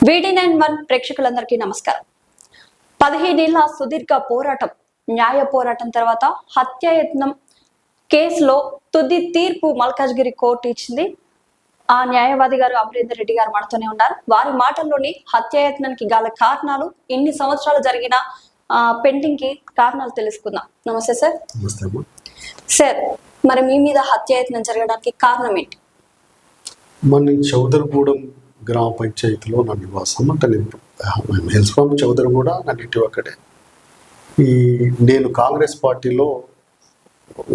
VD91 ప్రేక్షకులందరికీ నమస్కారం. 15 ఏళ్ల సుదీర్ఘ పోరాటం, న్యాయ పోరాటం తర్వాత హత్యాయత్నం కేసులో తుది తీర్పు మల్కాజ్గిరి కోర్టు ఇచ్చింది. ఆ న్యాయవాది గారు అమరేందర్ రెడ్డి గారు మనతోనే ఉన్నారు. వారి మాటల్లోని హత్యాయత్నానికి గల కారణాలు, ఇన్ని సంవత్సరాలు జరిగిన పెండింగ్ కి కారణాలు తెలుసుకుందాం. నమస్తే సార్. సార్, మరి మీ మీద హత్యాయత్నం జరగడానికి కారణం ఏంటి? మన చౌదరిగూడెం గ్రామ పంచాయతీలో నా నివాసం. అంటే నేను హెల్స్పాం చౌదరిగూడ, నా ఇంటి అక్కడే. నేను కాంగ్రెస్ పార్టీలో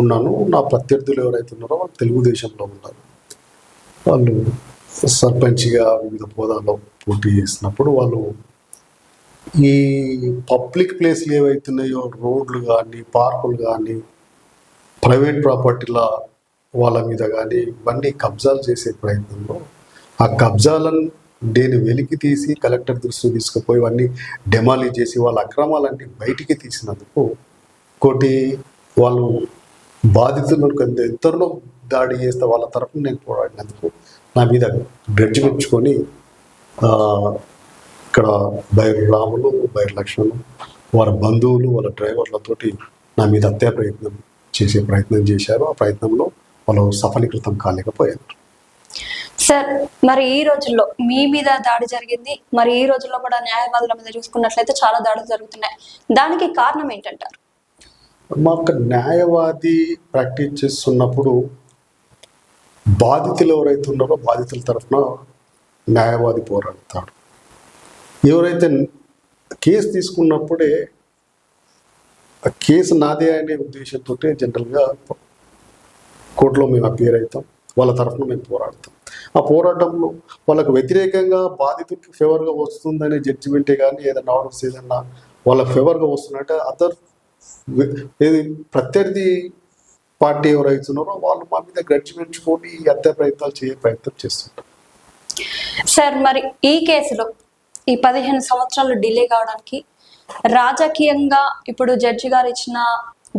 ఉన్నాను. నా ప్రత్యర్థులు ఎవరైతే ఉన్నారో వాళ్ళు తెలుగుదేశంలో ఉన్నారు. వాళ్ళు సర్పంచ్గా వివిధ హోదాల్లో పోటీ చేసినప్పుడు వాళ్ళు ఈ పబ్లిక్ ప్లేస్లు ఏవైతున్నాయో, రోడ్లు కానీ, పార్కులు కానీ, ప్రైవేట్ ప్రాపర్టీల వాళ్ళ మీద కానీ ఇవన్నీ కబ్జాలు చేసే ప్రయత్నంలో ఆ కబ్జాలను నేను వెలికి తీసి కలెక్టర్ దృష్టికి తీసుకుపోయి ఇవన్నీ డెమాలిష్ చేసి వాళ్ళ అక్రమాలన్నీ బయటికి తీసినందుకు కోటి వాళ్ళు బాధితులకు ఎంతలో దాడి చేస్తే వాళ్ళ తరఫున నేను పోరాడినందుకు నా మీద గ్రడ్జ్ మెచ్చుకొని ఇక్కడ బైరు రాములు, బైరు లక్ష్మణులు, వాళ్ళ బంధువులు, వాళ్ళ డ్రైవర్లతోటి నా మీద హత్యా ప్రయత్నం చేసే ప్రయత్నం చేశారు. ఆ ప్రయత్నంలో వాళ్ళు సఫలీకృతం కాలేకపోయారు. సార్, మరి ఈ రోజుల్లో మీ మీద దాడి జరిగింది. మరి ఈ రోజుల్లో కూడా న్యాయవాదుల మీద చూసుకున్నట్లయితే చాలా దాడులు జరుగుతున్నాయి. దానికి కారణం ఏంటంటారు? మాకు న్యాయవాది ప్రాక్టీస్ చేస్తున్నప్పుడు బాధితులు ఎవరైతే ఉన్నారో బాధితుల తరఫున న్యాయవాది పోరాడతాడు. ఎవరైతే కేసు తీసుకున్నప్పుడే ఆ కేసు నాదే అనే ఉద్దేశంతో జనరల్గా కోర్టులో మేము అపీర్ అవుతాం. వాళ్ళ తరఫున మేము పోరాడతాం. ఆ పోరాటంలో వాళ్ళకు వ్యతిరేకంగా బాధితుడికి ఫేవర్గా వస్తుందనే జడ్జిమెంటే కానీ ఏదైనా ఆర్డర్స్ ఏదన్నా వాళ్ళ ఫేవర్గా వస్తున్నట్టే ఏది ప్రత్యర్థి పార్టీ ఎవరైతున్నారో వాళ్ళు మా మీద గడ్జిమెంచుకొని హత్యా ప్రయత్నాలు ప్రయత్నం చేస్తుంటారు. సార్, మరి ఈ కేసులో ఈ 15 సంవత్సరాలు డిలే కావడానికి రాజకీయంగా ఇప్పుడు జడ్జి గారు ఇచ్చిన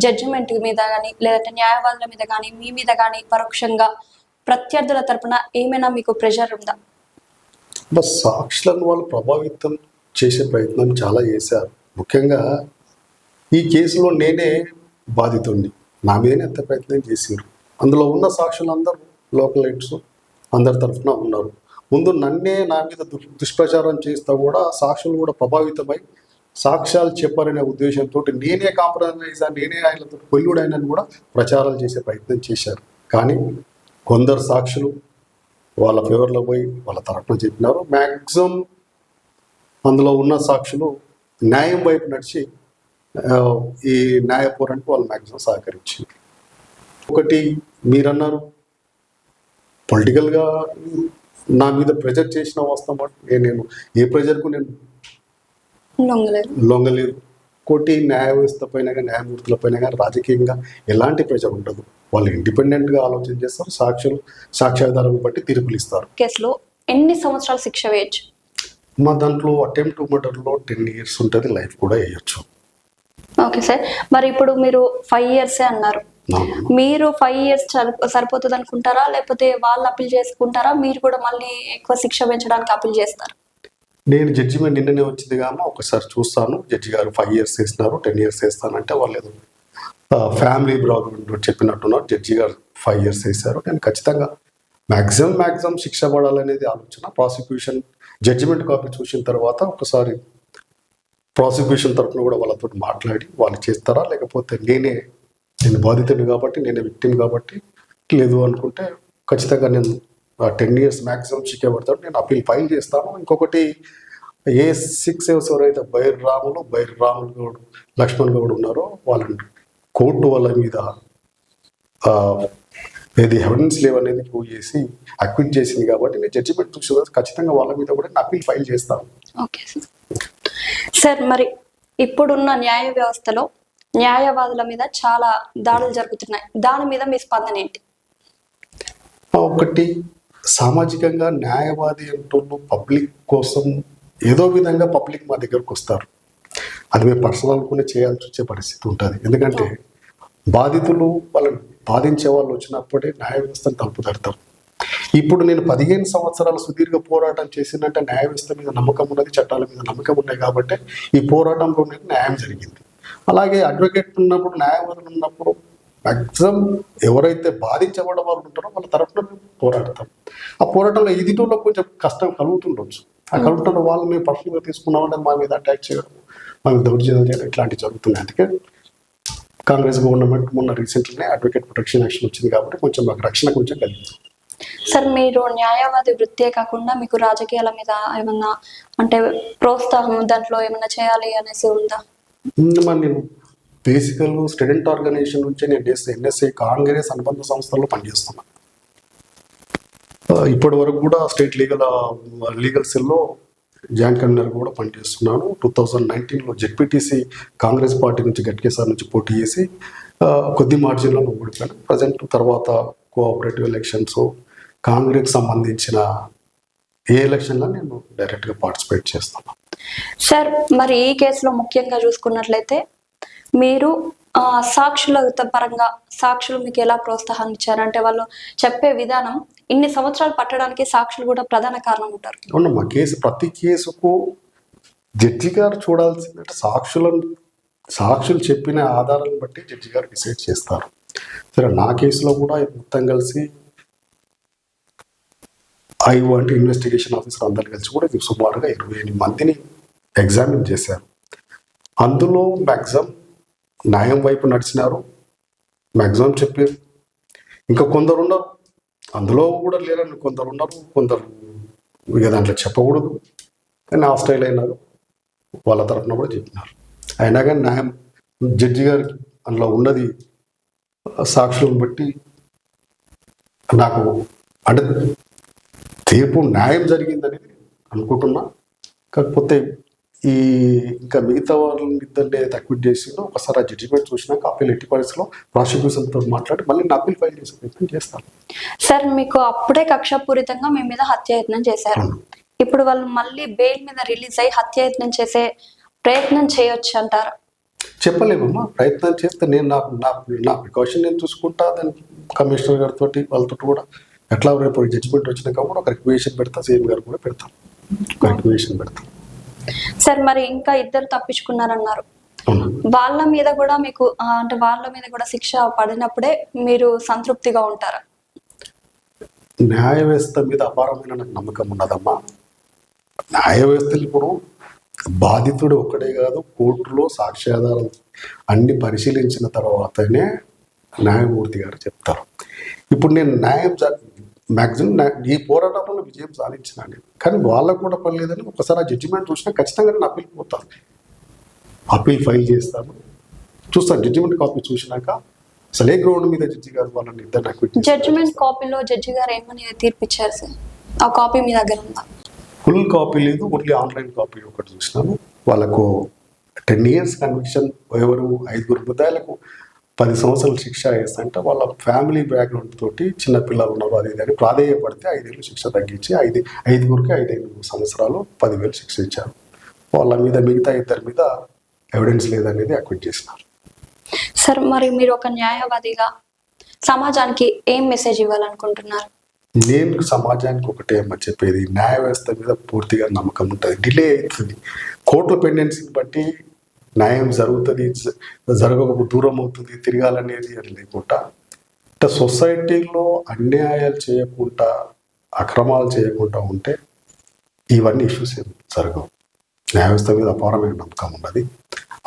జడ్జిమెంట్ మీద కానీ, లేదంటే న్యాయవాదుల మీద కానీ, మీ మీద కానీ పరోక్షంగా ప్రత్యర్థుల తరపున ఏమైనా మీకు ప్రెషర్ ఉందా? సాక్షులను వాళ్ళు ప్రభావితం చేసే ప్రయత్నం చాలా చేశారు. ముఖ్యంగా ఈ కేసులో నేనే బాధితుడిని, నా మీదనే ఎంత ప్రయత్నం చేశారు. అందులో ఉన్న సాక్షులందరూ లోకల్ ఎయిడ్స్ అందరి తరఫున ఉన్నారు. ముందు నన్నే నా మీద దుష్ప్రచారం చేస్తా కూడా సాక్షులు కూడా ప్రభావితమై సాక్ష్యాలు చెప్పారనే ఉద్దేశంతో నేనే కాంప్రమైజ్, నేనే ఆయనతో కొల్లుడైనని కూడా ప్రచారాలు చేసే ప్రయత్నం చేశారు. కానీ కొందరు సాక్షులు వాళ్ళ ఫేవర్లో పోయి వాళ్ళ తరఫున చెప్పినారు. మ్యాక్సిమం అందులో ఉన్న సాక్షులు న్యాయం వైపు నడిచి ఈ న్యాయ పోరాటానికి వాళ్ళు మ్యాక్సిమం సహకరించారు. ఒకటి మీరన్నారు పొలిటికల్గా నా మీద ప్రెజర్ చేసిన వస్తాం, నేను ఏ ప్రెజర్కు నేను లొంగలేదు. కోటి న్యాయ వ్యవస్థ పైన కానీ, న్యాయమూర్తుల పైన కానీ రాజకీయంగా ఎలాంటి ప్రెజర్ ఉండదు. వాళ్ళు ఇండిపెండెంట్గా ఆలోచన చేస్తారు. సాక్ష్యాధారాలను బట్టి తీర్పులు ఇస్తారు. కేసులో ఎన్ని సంవత్సరాలు శిక్ష వేయచ్చు? మా దాంట్లో అటెంప్ట్ టు మర్డర్లో 10 years ఉంటుంది, లైఫ్ కూడా వేయచ్చు. ఓకే సార్, మరి ఇప్పుడు మీరు 5 years అన్నారు. మీరు 5 years సరిపోతుంది అనుకుంటారా, లేకపోతే వాళ్ళు అప్పీల్ చేసుకుంటారా? మీరు కూడా మళ్ళీ ఎక్కువ శిక్ష పెంచడానికి అప్పీల్ చేస్తారు? నేను జడ్జిమెంట్ నిన్ననే వచ్చింది కానీ ఒకసారి చూస్తాను. జడ్జి గారు 5 years వేసినారు, 10 years వేస్తానంటే వాళ్ళు ఏదో ఫ్యామిలీ బ్రాడ్ చెప్పినట్టున్నారు. జడ్జి గారు 5 years వేశారు. నేను ఖచ్చితంగా మ్యాక్సిమం శిక్ష పడాలనేది ఆలోచన. ప్రాసిక్యూషన్ జడ్జిమెంట్ కాపీ చూసిన తర్వాత ఒకసారి ప్రాసిక్యూషన్ తరఫున కూడా వాళ్ళతో మాట్లాడి వాళ్ళు చేస్తారా, లేకపోతే నేను బాధితుడు కాబట్టి, నేనే విక్టిమ్ కాబట్టి లేదు అనుకుంటే ఖచ్చితంగా నేను 10 years మ్యాక్సిమం శిక్ష పడతాడు. నేను అప్పీల్ ఫైల్ చేస్తాను. ఇంకొకటి ఏ 6 ఎవరైతే బైరు రాములు గౌడ్, లక్ష్మణ్ గౌడ్ ఉన్నారో వాళ్ళని కోర్టు వాళ్ళ మీద ఏది ఎవిడెన్స్ లేవనేది ప్రూవ్ చేసి అక్విట్ చేసింది కాబట్టి నేను జడ్జిమెంట్ చూసి ఖచ్చితంగా వాళ్ళ మీద కూడా నేను అప్పీల్ ఫైల్ చేస్తాను. ఓకే సార్, మరి ఇప్పుడున్న న్యాయ వ్యవస్థలో న్యాయవాదుల మీద చాలా దాడులు జరుగుతున్నాయి. దాని మీద మీ స్పందన ఏంటి? ఒకటి, సామాజికంగా న్యాయవాది అంటూ పబ్లిక్ కోసం ఏదో విధంగా పబ్లిక్ మా దగ్గరకు వస్తారు. అది మేము పర్సనల్ కూడా చేయాల్సి వచ్చే పరిస్థితి ఉంటుంది. ఎందుకంటే బాధితులు వాళ్ళని బాధించే వాళ్ళు వచ్చినప్పుడే న్యాయ వ్యవస్థను తలుపు తడతారు. ఇప్పుడు నేను 15 సంవత్సరాల సుదీర్ఘ పోరాటం చేసినట్టే న్యాయ వ్యవస్థ మీద నమ్మకం ఉన్నది, చట్టాల మీద నమ్మకం ఉన్నాయి కాబట్టి ఈ పోరాటంలో న్యాయం జరిగింది. అలాగే అడ్వకేట్ ఉన్నప్పుడు, న్యాయవాదులు ఉన్నప్పుడు మ్యాక్సిమం ఎవరైతే బాధించబడ్డ వాళ్ళు ఉంటారో వాళ్ళ తరఫున పోరాడతాం. ఆ పోరాటంలో ఎదుటిలో కొంచెం కష్టం కలుగుతుండొచ్చు. ఆ కలుగుతున్న వాళ్ళు మేము పర్సనల్గా తీసుకున్నామంటే మా మీద అటాక్ చేయడం, మా మీద దౌర్జన్యం చేయడం ఇట్లాంటివి జరుగుతున్నాయి. అందుకే కాంగ్రెస్ గవర్నమెంట్ మొన్న రీసెంట్గానే అడ్వకేట్ ప్రొటెక్షన్ యాక్షన్ వచ్చింది కాబట్టి కొంచెం మాకు రక్షణ కొంచెం కలిగింది. సార్, మీరు న్యాయవాది వృత్తే కాకుండా మీకు రాజకీయాల మీద ఏమన్నా అంటే ప్రోత్సాహం దాంట్లో ఏమన్నా చేయాలి అనేసి ఉందా? మరి నేను బేసికల్ స్టూడెంట్ ఆర్గనైజేషన్ నుంచి నేను ఎన్ఎస్ఏ కాంగ్రెస్ అనుబంధ సంస్థల్లో పనిచేస్తున్నాను. ఇప్పటి వరకు కూడా స్టేట్ లీగల్ సెల్లో జాయింట్ కన్వీనర్ కూడా పనిచేస్తున్నాను. 2019లో జెడ్పీటీసీ కాంగ్రెస్ పార్టీ నుంచి గట్కేసార్ నుంచి పోటీ చేసి కొద్ది మార్జిన్లో ఓడిపోయాను. ప్రజెంట్ తర్వాత కోఆపరేటివ్ ఎలక్షన్స్, కాంగ్రెస్కి సంబంధించిన ఏ ఎలక్షన్లో నేను డైరెక్ట్గా పార్టిసిపేట్ చేస్తాను. సార్, మరి ఈ కేసులో ముఖ్యంగా చూసుకున్నట్లయితే మీరు సాక్షుల పరంగా సాక్షులు మీకు ఎలా ప్రోత్సాహం ఇచ్చారంటే వాళ్ళు చెప్పే విధానం ఇన్ని సంవత్సరాలు పట్టడానికి సాక్షులు కూడా ప్రధాన కారణం ఉంటారు. అవునమ్మా, ప్రతి కేసుకు జడ్జి గారు చూడాల్సిందంటే సాక్షులు చెప్పిన ఆధారాలను బట్టి జడ్జి గారు డిసైడ్ చేస్తారు. సరే, నా కేసులో కూడా మొత్తం కలిసి ఐఓ అంటే ఇన్వెస్టిగేషన్ ఆఫీసర్ అందరు కలిసి కూడా సుమారుగా 28 మందిని ఎగ్జామిన్ చేశారు. అందులో మ్యాక్సిమం న్యాయం వైపు నడిచినారు, మ్యాక్సిమం చెప్పారు. ఇంకా కొందరు ఉన్నారు, అందులో కూడా లేరని కొందరు ఉన్నారు, కొందరు ఇక దాంట్లో చెప్పకూడదు కానీ హాస్టైల్ అయినారు, వాళ్ళ తరఫున కూడా చెప్పినారు. అయినా కానీ న్యాయం జడ్జి గారికి అందులో ఉన్నది సాక్షులను బట్టి నాకు అంటే తీర్పు న్యాయం జరిగిందనేది అనుకుంటున్నా. కాకపోతే ఇంకా మిగతా వాళ్ళని ఇద్దరిని తక్కువ చేసిందో ఒకసారి ఆ జడ్జిమెంట్ చూసినాక అప్పీల్ ఎట్టి పరిస్థితిలో ప్రాసిక్యూషన్తో మాట్లాడి మళ్ళీ నా అప్పీల్ ఫైల్ చేసే ప్రయత్నం చేస్తాను. సార్, మీకు అప్పుడే కక్షపూరితంగా మీ మీద హత్యాయత్నం చేశారు. ఇప్పుడు వాళ్ళు మళ్ళీ బెయిల్ మీద రిలీజ్ అయ్యి హత్యాయత్నం చేసే ప్రయత్నం చేయొచ్చు అంటారా? చెప్పలేమమ్మా, ప్రయత్నం చేస్తే నేను నా ప్రికాషన్ నేను చూసుకుంటా. దాని కమిషనర్ గారితో వాళ్ళతో కూడా ఎట్లా రేపు జడ్జిమెంట్ వచ్చినాక కూడా ఒక రిక్వెషన్ పెడతా, సీఎం గారు కూడా పెడతాను, ఒక రిక్వెషన్ పెడతాను. సార్, మరి ఇంకా ఇద్దరు తప్పించుకున్నారన్నారు, వాళ్ళ మీద కూడా మీకు అంటే వాళ్ళ మీద కూడా శిక్ష పడినప్పుడే మీరు సంతృప్తిగా ఉంటారా? న్యాయ వ్యవస్థ మీద అపారమైన నాకు నమ్మకం ఉన్నదమ్మా. న్యాయ వ్యవస్థలు ఇప్పుడు బాధితుడు ఒక్కడే కాదు, కోర్టులో సాక్ష్యాధారాలు అన్ని పరిశీలించిన తర్వాతనే న్యాయమూర్తి గారు చెప్తారు. ఇప్పుడు నేను మ్యాక్సిమం ఈ పోరాటంలో విజయం సాధించినాను, కానీ వాళ్ళకు కూడా పర్లేదని ఒకసారి ఆ జడ్జిమెంట్ చూసినా ఖచ్చితంగా నేను అప్పీల్ పోతాను, అప్పీల్ ఫైల్ చేస్తాను, చూస్తాను. జడ్జిమెంట్ కాపీ చూసినాక అసలు ఏ గ్రౌండ్ మీద జడ్జి గారు వాళ్ళని ఇద్దరు జడ్జిమెంట్ కాపీలో జడ్జి గారు ఏమని తీర్పిచ్చారు సార్? ఆ కాపీ మీ దగ్గర ఉందా? ఫుల్ కాపీ లేదు, ఓన్లీ ఆన్లైన్ కాపీ ఒకటి చూసినాను. వాళ్ళకు 10 years కన్విక్షన్, ఎవరు 5 ముద్దాయిలకు 10 సంవత్సరాలు శిక్ష వేస్తుంటే వాళ్ళ ఫ్యామిలీ బ్యాక్గ్రౌండ్ తోటి చిన్న పిల్లలు ఉన్నారు అది అని ప్రాధేయపడితే 5 ఏళ్ళు శిక్ష తగ్గించి 5గురికి 5 సంవత్సరాలు 10,000 శిక్ష ఇచ్చారు. వాళ్ళ మీద మిగతా ఇద్దరి మీద ఎవిడెన్స్ లేదనేది అక్విట్ చేసినారు. సార్, మరి మీరు ఒక న్యాయవాదిగా సమాజానికి ఏం మెసేజ్ ఇవ్వాలనుకుంటున్నారు? నేను సమాజానికి ఒకటే అమ్మ చెప్పేది, న్యాయ వ్యవస్థ మీద పూర్తిగా నమ్మకం ఉంటుంది. డిలే అవుతుంది, కోర్టుల పెండెన్సీని బట్టి న్యాయం జరుగుతుంది, జరగక దూరం అవుతుంది, తిరగాలనేది అది లేకుండా అంటే సొసైటీలో అన్యాయాలు చేయకుండా అక్రమాలు చేయకుండా ఉంటే ఇవన్నీ ఇష్యూస్ ఏం జరగవు. న్యాయ వ్యవస్థ మీద అపారమైన నమ్మకం ఉన్నది.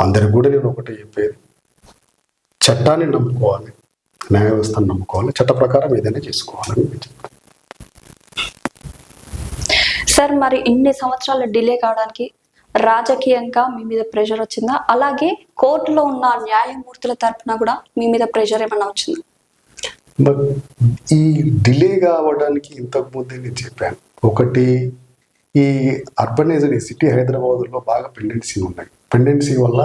అందరికి కూడా నేను ఒకటే చెప్పేది, చట్టాన్ని నమ్ముకోవాలి, న్యాయ వ్యవస్థను నమ్ముకోవాలి, చట్ట ప్రకారం ఏదైనా చేసుకోవాలని నేను చెప్తాను. సార్, మరి ఇన్ని సంవత్సరాల డిలే కావడానికి రాజకీయంగా మీ మీద ప్రెషర్ వచ్చిందా? అలాగే కోర్టులో ఉన్న న్యాయమూర్తుల తరఫున కూడా మీ మీద ప్రెషర్ ఏమన్నా వచ్చిందా? ఈ డిలే కావడానికి ఇంతకు ముందే నేను చెప్పాను. ఒకటి, ఈ అర్బనైజ్డ్ సిటీ హైదరాబాద్లో బాగా పెండెన్సీ ఉన్నాయి. పెండెన్సీ వల్ల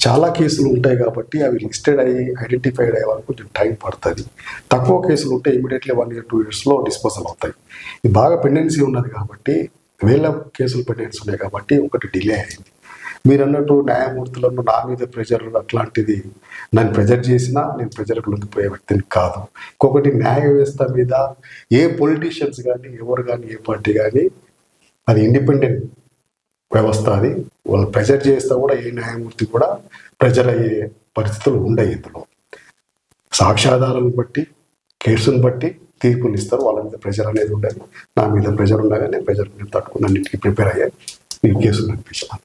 చాలా కేసులు ఉంటాయి కాబట్టి అవి లిస్టెడ్ అయ్యి ఐడెంటిఫైడ్ అయ్యే వరకు కొంచెం టైం పడుతుంది. తక్కువ కేసులు ఉంటే ఇమీడియట్లీ 1 year 2 yearsలో డిస్పోజల్ అవుతాయి. ఇది బాగా పెండెన్సీ ఉన్నది కాబట్టి, వేల కేసులు పెండెన్సీ ఉన్నాయి కాబట్టి ఒకటి డిలే అయింది. మీరు అన్నట్టు న్యాయమూర్తులను నా మీద ప్రెజర్ అట్లాంటిది నన్ను ప్రెజర్ చేసినా నేను ప్రెజర్కి లొంగిపోయే వ్యక్తిని కాదు. ఇంకొకటి న్యాయ వ్యవస్థ మీద ఏ పొలిటీషియన్స్ కానీ ఎవరు కానీ ఏ పార్టీ కానీ అది ఇండిపెండెంట్ వ్యవస్థ. అది వాళ్ళు ప్రెజర్ చేస్తే కూడా ఏ న్యాయమూర్తి కూడా ప్రెజర్ అయ్యే పరిస్థితులు ఉండవు. ఇందులో సాక్ష్యాధారాలను బట్టి కేసును బట్టి తీర్పులు ఇస్తారు. వాళ్ళ మీద ప్రెజర్ అనేది ఉండదు. నా మీద ప్రెజర్ ఉండగా నేను ప్రెజర్ మీద తట్టుకుని అన్నింటికి ప్రిపేర్ అయ్యాయి ఈ కేసులు అనిపించాను.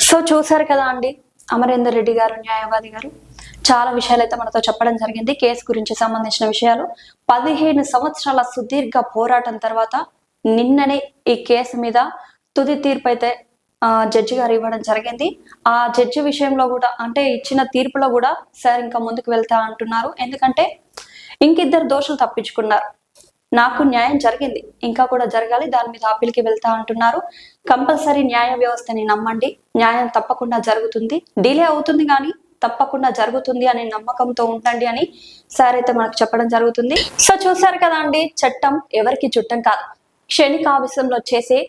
సో చూసారు కదా అండి, అమరేందర్ రెడ్డి గారు న్యాయవాది గారు చాలా విషయాలు అయితే మనతో చెప్పడం జరిగింది. కేసు గురించి సంబంధించిన విషయాలు 15 సంవత్సరాల సుదీర్ఘ పోరాటం తర్వాత నిన్ననే ఈ కేసు మీద తుది తీర్పు అయితే జడ్జి గారు ఇవ్వడం జరిగింది. ఆ జడ్జి విషయంలో కూడా అంటే ఇచ్చిన తీర్పులో కూడా సార్ ఇంకా ముందుకు వెళ్తా అంటున్నారు. ఎందుకంటే ఇంకిద్దరు దోషులు తప్పించుకున్నారు. నాకు న్యాయం జరిగింది, ఇంకా కూడా జరగాలి, దాని మీద అప్పీల్కి వెళ్తా అంటున్నారు. కంపల్సరీ న్యాయ వ్యవస్థని నమ్మండి, న్యాయం తప్పకుండా జరుగుతుంది. డిలే అవుతుంది కానీ తప్పకుండా జరుగుతుంది అనే నమ్మకంతో ఉండండి అని సార్ అయితే మనకు చెప్పడం జరుగుతుంది. సో చూసారు కదా అండి, చట్టం ఎవరికి చుట్టం కాదు. క్షణికావేశంలో చేసే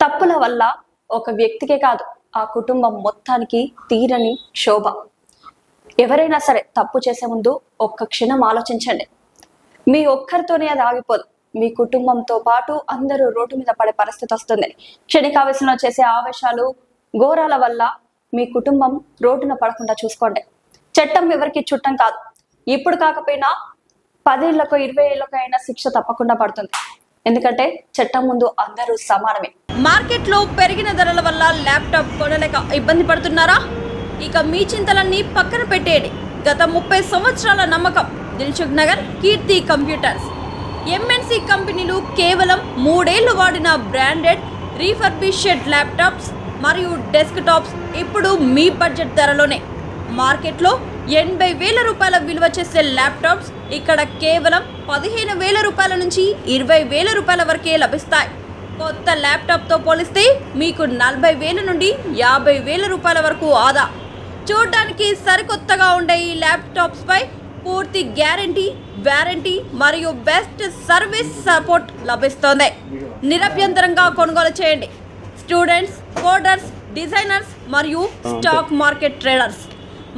తప్పుల వల్ల ఒక వ్యక్తికే కాదు ఆ కుటుంబం మొత్తానికి తీరని క్షోభ. ఎవరైనా సరే తప్పు చేసే ముందు ఒక్క క్షణం ఆలోచించండి. మీ ఒక్కరితోనే అది ఆగిపోదు, మీ కుటుంబంతో పాటు అందరూ రోడ్డు మీద పడే పరిస్థితి వస్తుంది. క్షణికావేశంలో చేసే ఆవేశాలు ఘోరాల వల్ల మీ కుటుంబం రోడ్డున పడకుండా చూసుకోండి. చట్టం ఎవరికి చుట్టం కాదు. ఇప్పుడు కాకపోయినా 10 ఏళ్లకో 20 ఏళ్లకో అయినా శిక్ష తప్పకుండా పడుతుంది. ఎందుకంటే చట్టం ముందు అందరూ సమానమే. మార్కెట్లో పెరిగిన ధరల వల్ల ల్యాప్టాప్ కొనలేక ఇబ్బంది పడుతున్నారా? ఇక మీ చింతలన్నీ పక్కన పెట్టేయండి. గత 30 సంవత్సరాల నమ్మకం దిల్సుఖ్ నగర్ కీర్తి కంప్యూటర్స్. ఎంఎన్సి కంపెనీలు కేవలం 3 ఏళ్లు వాడిన బ్రాండెడ్ రీఫర్బిష్డ్ ల్యాప్టాప్స్ మరియు డెస్క్ టాప్స్ ఇప్పుడు మీ బడ్జెట్ ధరలోనే. మార్కెట్లో 80,000 రూపాయల విలువ చేసే ల్యాప్టాప్స్ ఇక్కడ కేవలం 15,000 రూపాయల నుంచి 20,000 రూపాయల వరకే లభిస్తాయి. కొత్త ల్యాప్టాప్తో పోలిస్తే మీకు 40,000 నుండి 50,000 రూపాయల వరకు ఆదా. చూడడానికి సరికొత్తగా ఉండే ఈ ల్యాప్టాప్స్ పై పూర్తి గ్యారంటీ, వారంటీ మరియు బెస్ట్ సర్వీస్ సపోర్ట్ లభిస్తోంది. నిరభ్యంతరంగా కొనుగోలు చేయండి. స్టూడెంట్స్, కోడర్స్, డిజైనర్స్ మరియు స్టాక్ మార్కెట్ ట్రేడర్స్.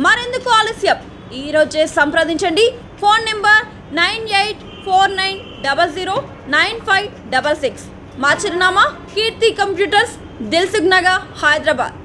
మరెందుకు ఆలస్యం? ఈరోజే సంప్రదించండి. Phone number 9849009566. మా చిరునామా కీర్తి కంప్యూటర్స్, దిల్సుఖ్ నగర్, హైదరాబాద్.